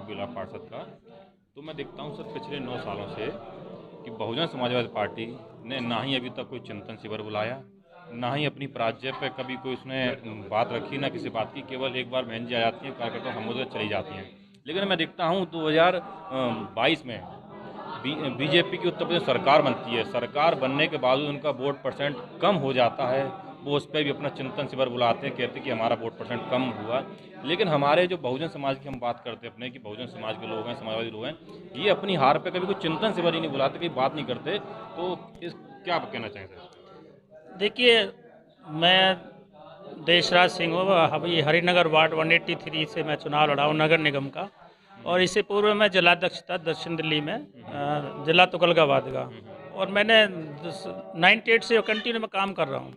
Block पार्षद का। तो मैं देखता हूँ सर पिछले 9 सालों से कि बहुजन समाजवादी पार्टी ने ना ही अभी तक कोई चिंतन शिविर बुलाया, ना ही अपनी प्राज्य पे कभी कोई उसने बात रखी, ना किसी बात की। केवल एक बार बहन जी आ जाती हैं, कार्यकर्ता संबोधित चली जाती हैं। लेकिन मैं देखता हूँ 2022 में बीजेपी की उत्तर प्रदेश सरकार बनती है। सरकार बनने के बावजूद उनका वोट परसेंट कम हो जाता है। वो उस पर भी अपना चिंतन शिविर बुलाते हैं, कहते हैं कि हमारा वोट परसेंट कम हुआ। लेकिन हमारे जो बहुजन समाज की हम बात करते हैं अपने कि बहुजन समाज के लोग हैं, समाजवादी लोग हैं, ये अपनी हार पे कभी कोई चिंतन शिविर ही नहीं बुलाते, कहीं बात नहीं करते। तो इस क्या आप कहना चाहेंगे सर? देखिए, मैं देशराज सिंह हूँ। अभी हरिनगर वार्ड 183 से मैं चुनाव लड़ा हूँ नगर निगम का। और इससे पूर्व मैं जिलाध्यक्ष था दक्षिण दिल्ली में, जिला तुगलकाबाद का। और मैंने 98 से कंटिन्यू में काम कर रहा हूँ।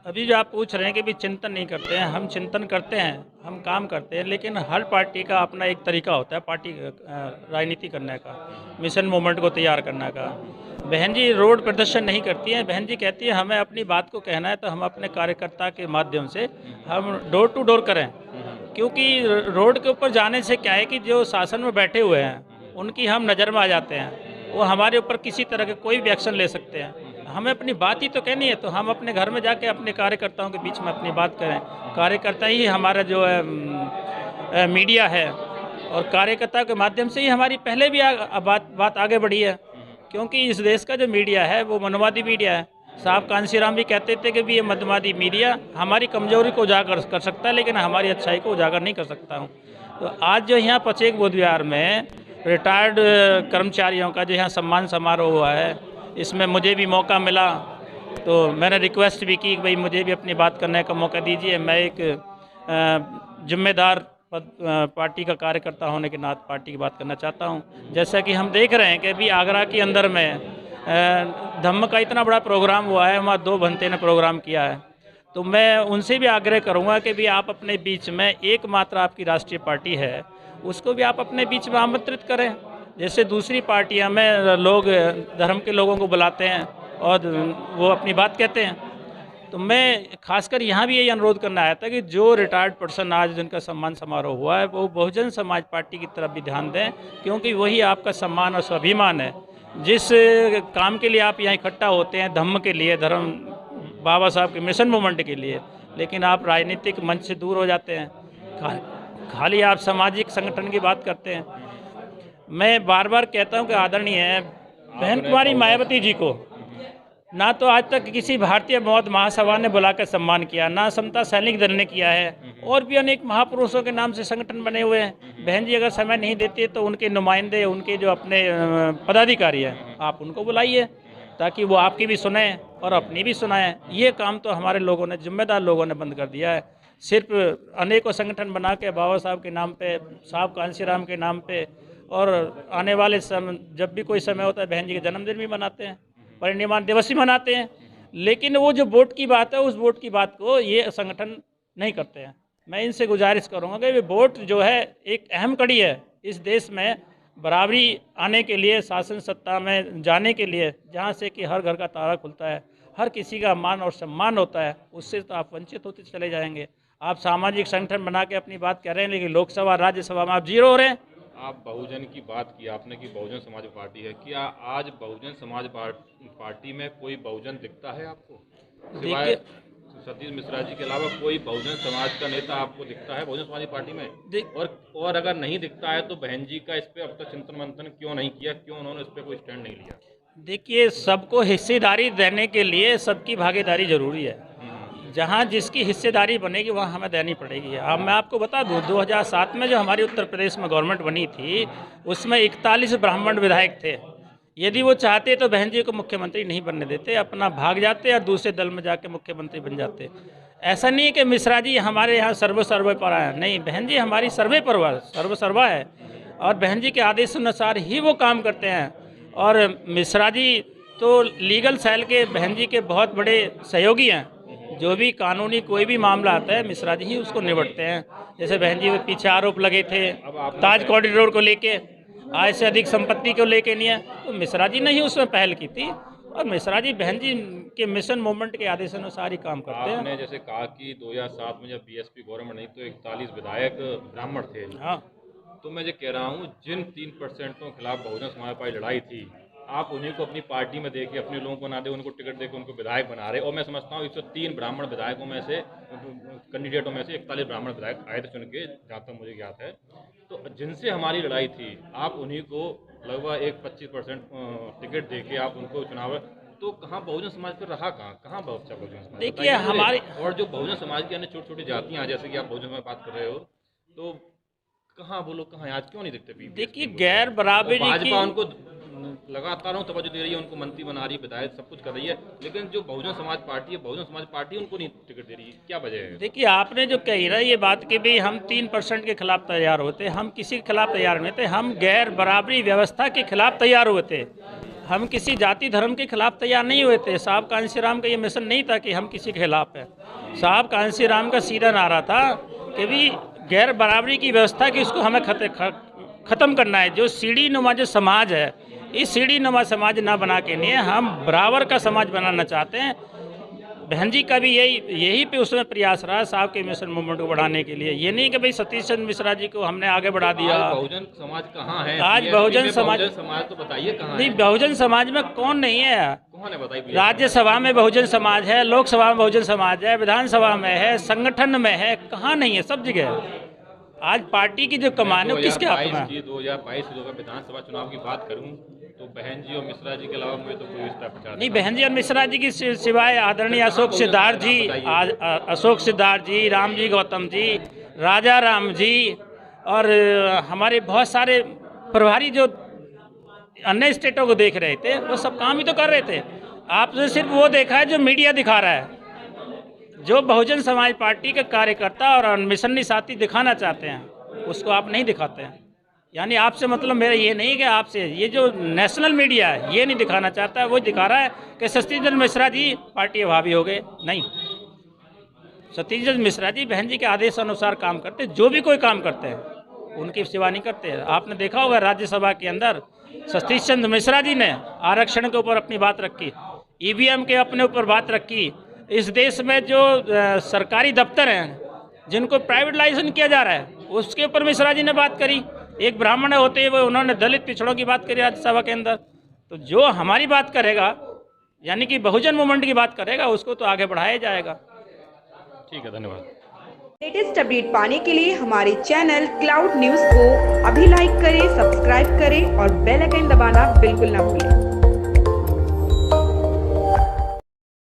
अभी जो आप पूछ रहे हैं कि भी चिंतन नहीं करते हैं, हम चिंतन करते हैं, हम काम करते हैं। लेकिन हर पार्टी का अपना एक तरीका होता है पार्टी राजनीति करने का, मिशन मूवमेंट को तैयार करने का। बहन जी रोड प्रदर्शन नहीं करती हैं। बहन जी कहती है हमें अपनी बात को कहना है तो हम अपने कार्यकर्ता के माध्यम से हम डोर टू डोर करें। क्योंकि रोड के ऊपर जाने से क्या है कि जो शासन में बैठे हुए हैं उनकी हम नज़र में आ जाते हैं। वो हमारे ऊपर किसी तरह के कोई भी एक्शन ले सकते हैं। हमें अपनी बात ही तो कहनी है, तो हम अपने घर में जाके अपने कार्यकर्ताओं के बीच में अपनी बात करें। कार्यकर्ता ही हमारा जो है मीडिया है। और कार्यकर्ता के माध्यम से ही हमारी पहले भी बात आगे बढ़ी है। क्योंकि इस देश का जो मीडिया है वो मनवादी मीडिया है। साहब कांशीराम भी कहते थे कि भी ये मध्यवादी मीडिया हमारी कमजोरी को उजागर कर सकता है, लेकिन हमारी अच्छाई को उजागर नहीं कर सकता हूँ। तो आज जो यहाँ पचेक बोध विहार में रिटायर्ड कर्मचारियों का जो यहाँ सम्मान समारोह हुआ है, इसमें मुझे भी मौका मिला। तो मैंने रिक्वेस्ट भी की कि भाई मुझे भी अपनी बात करने का मौका दीजिए। मैं एक जिम्मेदार पार्टी का कार्यकर्ता होने के नाते पार्टी की बात करना चाहता हूं। जैसा कि हम देख रहे हैं कि अभी आगरा के अंदर में धम्म का इतना बड़ा प्रोग्राम हुआ है, वहाँ 2 घंटे ने प्रोग्राम किया है। तो मैं उनसे भी आग्रह करूंगा कि भी आप अपने बीच में एकमात्र आपकी राष्ट्रीय पार्टी है, उसको भी आप अपने बीच में आमंत्रित करें। जैसे दूसरी पार्टियां में लोग धर्म के लोगों को बुलाते हैं और वो अपनी बात कहते हैं। तो मैं खासकर यहाँ भी यही अनुरोध करना आया था कि जो रिटायर्ड पर्सन आज जिनका सम्मान समारोह हुआ है वो बहुजन समाज पार्टी की तरफ भी ध्यान दें, क्योंकि वही आपका सम्मान और स्वाभिमान है। जिस काम के लिए आप यहाँ इकट्ठा होते हैं, धम्म के लिए, धर्म बाबा साहब के मिशन मूवमेंट के लिए, लेकिन आप राजनीतिक मंच से दूर हो जाते हैं। खाली आप सामाजिक संगठन की बात करते हैं। मैं बार बार कहता हूं कि आदरणीय बहन कुमारी मायावती जी को ना तो आज तक किसी भारतीय बौद्ध महासभा ने बुलाकर सम्मान किया, ना समता सैनिक दल ने किया है। और भी अनेक महापुरुषों के नाम से संगठन बने हुए हैं। बहन जी अगर समय नहीं देती तो उनके नुमाइंदे, उनके जो अपने पदाधिकारी हैं, आप उनको बुलाइए ताकि वो आपकी भी सुने और अपनी भी सुनाएं। ये काम तो हमारे लोगों ने, जिम्मेदार लोगों ने बंद कर दिया है। सिर्फ अनेकों संगठन बना के बाबा साहब के नाम पे, साहब कांशीराम के नाम पे, और आने वाले जब भी कोई समय होता है बहन जी के जन्मदिन भी मनाते हैं, परिनिर्वाण दिवस भी मनाते हैं। लेकिन वो जो वोट की बात है, उस वोट की बात को ये संगठन नहीं करते हैं। मैं इनसे गुजारिश करूंगा कि वोट जो है एक अहम कड़ी है इस देश में बराबरी आने के लिए, शासन सत्ता में जाने के लिए, जहाँ से कि हर घर का ताला खुलता है, हर किसी का मान और सम्मान होता है। उससे तो आप वंचित होते चले जाएंगे। आप सामाजिक संगठन बना के अपनी बात कर रहे हैं, लेकिन लोकसभा राज्यसभा में आप जीरो हो रहे हैं। आप बहुजन की बात की आपने कि बहुजन समाज पार्टी है। क्या आज बहुजन समाज पार्टी में कोई बहुजन दिखता है आपको? सिवाय सतीश मिश्रा जी के अलावा कोई बहुजन समाज का नेता आपको दिखता है बहुजन समाज पार्टी में? और अगर नहीं दिखता है तो बहन जी का इस पे अब तक चिंतन मंथन क्यों नहीं किया, क्यों उन्होंने इस पे कोई स्टैंड नहीं लिया? देखिए, सबको हिस्सेदारी देने के लिए सबकी भागीदारी जरूरी है। जहाँ जिसकी हिस्सेदारी बनेगी वहाँ हमें देनी पड़ेगी। अब मैं आपको बता दूँ, 2007 में जो हमारी उत्तर प्रदेश में गवर्नमेंट बनी थी उसमें 41 ब्राह्मण विधायक थे। यदि वो चाहते तो बहन जी को मुख्यमंत्री नहीं बनने देते, अपना भाग जाते और दूसरे दल में जाके मुख्यमंत्री बन जाते। ऐसा नहीं है कि मिश्रा जी हमारे यहाँ सर्वे पर आए, नहीं, बहन जी हमारी सर्वे पर सर्वा है और बहन जी के आदेश अनुसार ही वो काम करते हैं। और मिश्रा जी तो लीगल सेल के बहन जी के बहुत बड़े सहयोगी हैं। जो भी कानूनी कोई भी मामला आता है मिश्रा जी ही उसको निपटते हैं। जैसे बहन जी के पीछे आरोप लगे थे ताज कॉरिडोर को लेके, आय से अधिक संपत्ति को लेके नहीं है, तो मिश्रा जी ने ही उसमें पहल की थी। और मिश्रा जी बहन जी के मिशन मूवमेंट के आदेशानुसार ही काम करते हैं। आपने जैसे कहा कि 2007 में जब बीएसपी गवर्नमेंट नहीं तो 41 विधायक ब्राह्मण थे। हाँ, तो मैं ये कह रहा हूँ, जिन 3% के खिलाफ बहुजन समाज पार्टी लड़ाई थी, आप उन्हीं को अपनी पार्टी में देके अपने लोगों को ना दे, उनको टिकट देके उनको विधायक बना रहे। और मैं समझता हूँ 103 ब्राह्मण विधायकों में से, कैंडिडेटों में से 41 ब्राह्मण विधायक आए थे चुन के, जहाँ तक मुझे ज्ञात है। तो जिनसे हमारी लड़ाई थी, आप उन्हीं को लगभग एक 25% टिकट देके आप उनको चुनाव, तो कहाँ बहुजन समाज पर रहा, कहाँ बचा बहुजन समाज? देखिए हमारी, और जो बहुजन समाज की अन्य छोटी छोटी जातियाँ, जैसे कि आप बहुजन में बात कर रहे हो, तो कहाँ वो लोग, कहाँ आज क्यों नहीं दिखते? देखिए गैर बराबरी की, भाजपा उनको लगातार तवज्जो दे रही है, उनको मंत्री बना रही है, विधायक सब कुछ कर रही है, लेकिन जो बहुजन समाज पार्टी है, बहुजन समाज पार्टी उनको नहीं टिकट दे रही है, क्या वजह है? देखिए आपने जो कही रहा है ये बात कि भाई हम 3% के खिलाफ तैयार होते, हम किसी के खिलाफ तैयार नहीं थे, हम गैर बराबरी व्यवस्था के खिलाफ तैयार हुए थे, हम किसी जाति धर्म के खिलाफ तैयार नहीं हुए थे। साहब कांसी राम का ये मिशन नहीं था कि हम किसी के खिलाफ है। साहब कांसी राम का सीधा नारा था कि भी गैर बराबरी की व्यवस्था की इसको हमें ख़त्म करना है। जो सीढ़ी नुमा जो समाज है, इस सीढ़ी नुमा समाज ना बना के लिए हम बराबर का समाज बनाना चाहते हैं। बहन जी का भी यही पे उसमें प्रयास रहा साहब के मिशन मूवमेंट को बढ़ाने के लिए। ये नहीं कि भाई सतीश चंद्र मिश्रा जी को हमने आगे बढ़ा दिया। बहुजन समाज कहाँ है आज? बहुजन समाज तो बताइए कहाँ नहीं, है? बहुजन समाज में कौन नहीं है? कौन है बताइए? राज्यसभा में बहुजन समाज है, लोकसभा में बहुजन समाज है, विधानसभा में है, संगठन में है, कहाँ नहीं है? सब जगह है। आज पार्टी की जो कमान है किसके हाथ में? 2022 विधानसभा चुनाव की बात करूं तो बहन जी और मिश्रा जी के अलावा मुझे तो कोई रिश्ता पहचान नहीं। बहन जी और मिश्रा जी की सिवाय आदरणीय अशोक सिद्धार्थ जी, अशोक सिद्धार्थ जी, राम जी गौतम जी, राजा राम जी और हमारे बहुत सारे प्रभारी जो अन्य स्टेटों को देख रहे थे, वो सब काम ही तो कर रहे थे। आपने सिर्फ वो देखा है जो मीडिया दिखा रहा है। जो बहुजन समाज पार्टी के कार्यकर्ता और मिशनरी साथी दिखाना चाहते हैं, उसको आप नहीं दिखाते हैं। यानी आपसे मतलब मेरा ये नहीं कि आपसे, ये जो नेशनल मीडिया है ये नहीं दिखाना चाहता है, वो दिखा रहा है कि सतीश चंद्र मिश्रा जी पार्टी अभावी हो गए। नहीं, सतीश चंद्र मिश्रा जी बहन जी के आदेश अनुसार काम करते, जो भी कोई काम करते हैं उनकी सेवा नहीं करते। आपने देखा होगा राज्यसभा के अंदर सतीश चंद्र मिश्रा जी ने आरक्षण के ऊपर अपनी बात रखी, ईवीएम के अपने ऊपर बात रखी। इस देश में जो सरकारी दफ्तर हैं जिनको प्राइवेटाइजेशन किया जा रहा है, उसके ऊपर मिश्रा जी ने बात करी। एक ब्राह्मण होते हुए उन्होंने दलित पिछड़ों की बात करी राज्यसभा के अंदर। तो जो हमारी बात करेगा, यानी कि बहुजन मूवमेंट की बात करेगा, उसको तो आगे बढ़ाया जाएगा। ठीक है, धन्यवाद। लेटेस्ट अपडेट पाने के लिए हमारे चैनल क्लाउड न्यूज़ को अभी लाइक करें, सब्सक्राइब करें और बेल आइकन दबाना बिल्कुल ना भूलें।